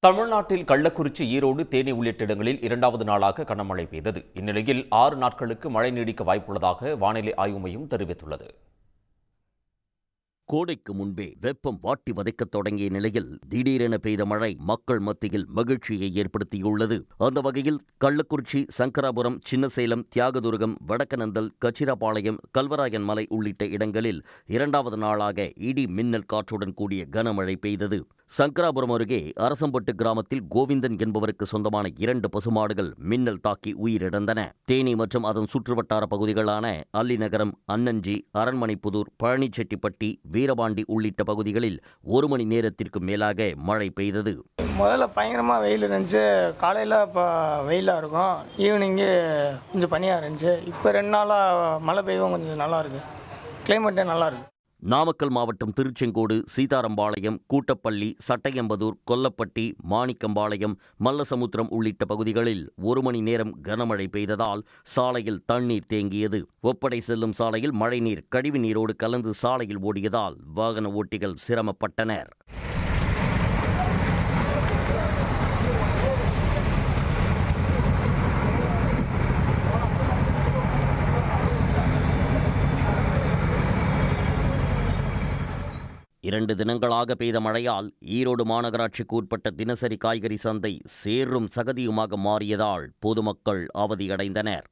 தமிழ்நாட்டில் கள்ளக்குறிச்சி, ஈரோடு, தேனி உள்ளிட்ட இடங்களில் இரண்டாவது நாளாக கனமழை பெய்தது. இந்நிலையில் 6 நாட்களுக்கு மழை நீடிக்க வாய்ப்புள்ளதாக வானிலை ஆய்வு மையம் தெரிவித்துள்ளது. கோடைக்கு முன்பே வெப்பம் வாட்டி வதைக்கத் தொடங்கிய நிலையில் திடீரென பெய்த மழை மக்கள் மத்தியில் மகிழ்ச்சியை ஏற்படுத்தியுள்ளது. அந்த வகையில் கள்ளக்குறிச்சி, சங்கராபுரம், சின்னசேலம், தியாகதுருகம், வடக்கநந்தல், கச்சிராபாளையம், கல்வராயன் மலை உள்ளிட்ட இடங்களில் இரண்டாவது நாளாக இடி மின்னல் காற்றுடன் கூடிய கனமழை பெய்தது. சங்கராபுரம் அருகே அரசம்பட்டு கிராமத்தில் கோவிந்தன் என்பவருக்கு சொந்தமான 2 பசுமாடுகள் மின்னல் தாக்கி உயிரிழந்தன. தேனி மற்றும் அதன் சுற்றுவட்டார பகுதிகளான அல்லிநகரம், அன்னஞ்சி, அரண்மனைப்புதூர், பழனிச்செட்டிப்பட்டி, வீரபாண்டி உள்ளிட்ட பகுதிகளில் 1 மணி நேரத்திற்கு மேலாக மழை பெய்தது. முதல்ல பயங்கரமாக வெயில் இருந்துச்சு. காலையில் இப்போ வெயிலாக இருக்கும், ஈவினிங்கு கொஞ்சம் பனியாக இருந்துச்சு. இப்போ 2 நாளாக மழை பெய்யவும் கொஞ்சம் நல்லா இருக்குது, கிளைமேட்டே நல்லா இருக்குது. நாமக்கல் மாவட்டம் திருச்செங்கோடு, சீதாரம்பாளையம், கூட்டப்பள்ளி, சட்டையம்பதூர், கொல்லப்பட்டி, மாணிக்கம்பாளையம், மல்லசமுத்திரம் உள்ளிட்ட பகுதிகளில் 1 மணி நேரம் கனமழை பெய்ததால் சாலையில் தண்ணீர் தேங்கியது. ஒப்படை செல்லும் சாலையில் மழைநீர் கழிவு நீரோடு கலந்து சாலையில் ஓடியதால் வாகன ஓட்டிகள் சிரமப்பட்டனர். இரண்டு தினங்களாக பெய்த மழையால் ஈரோடு மாநகராட்சிக்கு உட்பட்ட தினசரி காய்கறி சந்தை சேறும் சகதியுமாக மாறியதால் பொதுமக்கள் அவதியடைந்தனர்.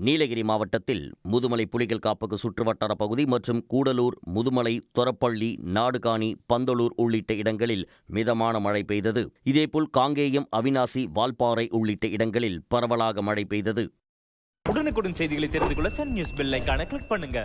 நீலகிரி மாவட்டத்தில் முதுமலை புலிகள் காப்பக சுற்றுவட்டார பகுதி மற்றும் கூடலூர், முதுமலை, தொரப்பள்ளி, நாடுகாணி, பந்தலூர் உள்ளிட்ட இடங்களில் மிதமான மழை பெய்தது. இதேபோல் காங்கேயம், அவிநாசி, வால்பாறை உள்ளிட்ட இடங்களில் பரவலாக மழை பெய்தது. உடனுக்குடன் செய்திகளை தெரிந்து கொள்ள சன் நியூஸ் பெல் ஐகானை கிளிக் பண்ணுங்க.